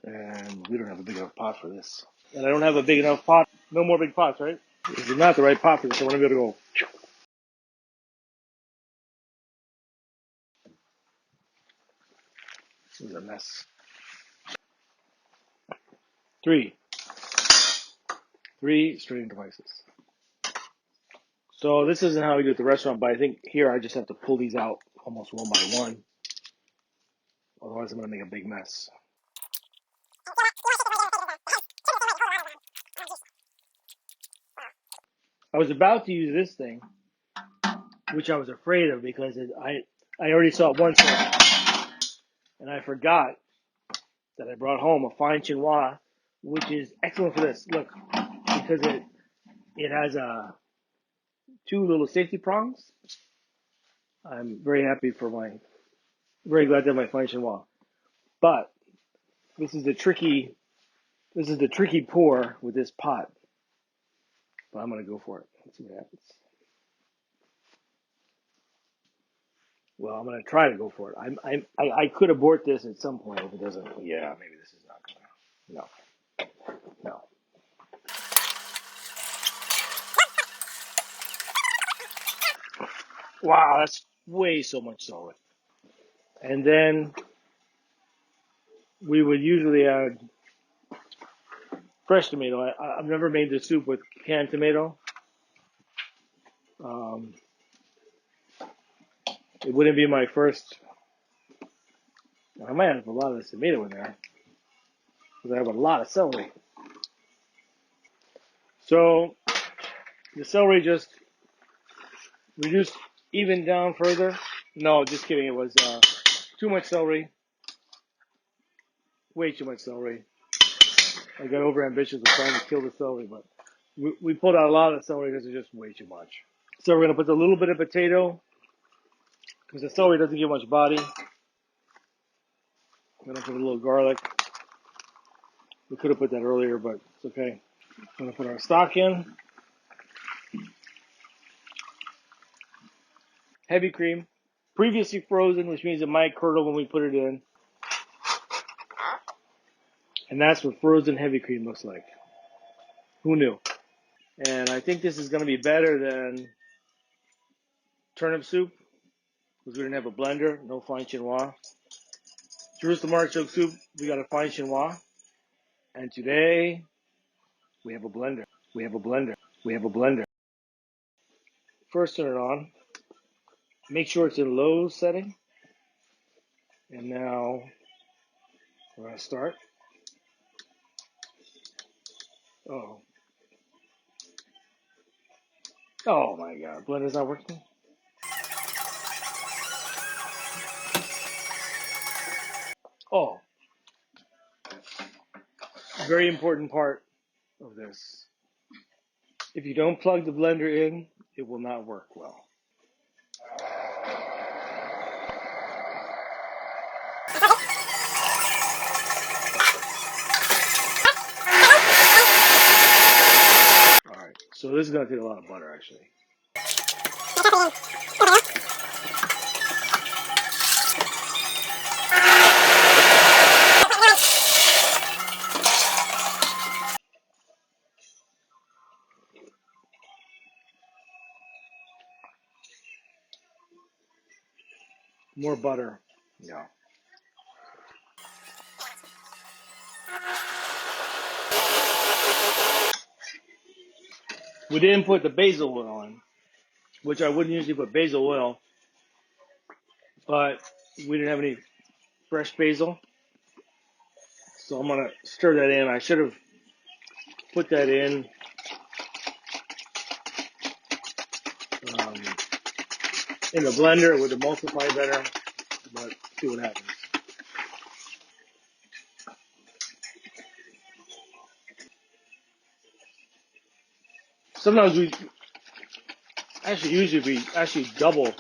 And we don't have a big enough pot for this. And I don't have a big enough pot. No more big pots, right? This is not the right pot for this. I want to be able to go. This is a mess. Three strainer devices. So this isn't how we do it at the restaurant, but I think here I just have to pull these out almost one by one. Otherwise, I'm going to make a big mess. I was about to use this thing, which I was afraid of because I already saw it once, and I forgot that I brought home a fine chinois, which is excellent for this. Look, because it has two little safety prongs. I'm very glad to have my fine chinois. But this is the tricky pour with this pot. But I'm gonna go for it. Let's see what happens. Well, I'm gonna try to go for it. I could abort this at some point if it doesn't. Yeah, maybe this is not gonna. No. Wow, that's way so much celery. And then we would usually add fresh tomato. I've never made the soup with canned tomato. Um, it wouldn't be my first. I might have a lot of this tomato in there because I have a lot of celery. So the celery just reduced even down further. No, just kidding. It was too much celery. Way too much celery. I got over ambitious with trying to kill the celery, but we pulled out a lot of the celery because it's just way too much. So we're going to put a little bit of potato because the celery doesn't give much body. I'm going to put a little garlic. We could have put that earlier, but it's okay. I'm going to put our stock in. Heavy cream. Previously frozen, which means it might curdle when we put it in. And that's what frozen heavy cream looks like. Who knew? And I think this is going to be better than turnip soup because we didn't have a blender, no fine chinois. Jerusalem artichoke soup, we got a fine chinois. And today, we have a blender. We have a blender. We have a blender. First turn it on. Make sure it's in low setting. And now, we're going to start. Oh. Oh my God, blender's not working? Oh. Very important part of this. If you don't plug the blender in, it will not work well. Alright, so this is going to take a lot of butter actually. More butter. Yeah. We didn't put the basil oil on, which I wouldn't usually put basil oil, but we didn't have any fresh basil. So I'm going to stir that in. I should have put that um, in the blender. It would emulsify better, but see what happens. Sometimes usually we actually double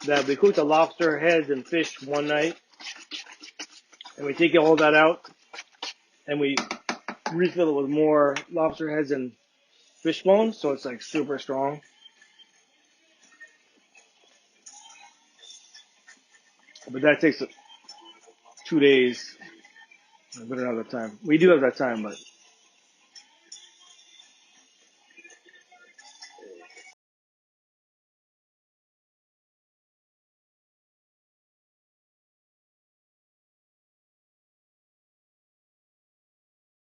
that. We cook the lobster heads and fish one night, and we take all that out, and we refill it with more lobster heads and fish bones, so it's like super strong. But that takes 2 days We don't have that time. We do have that time, but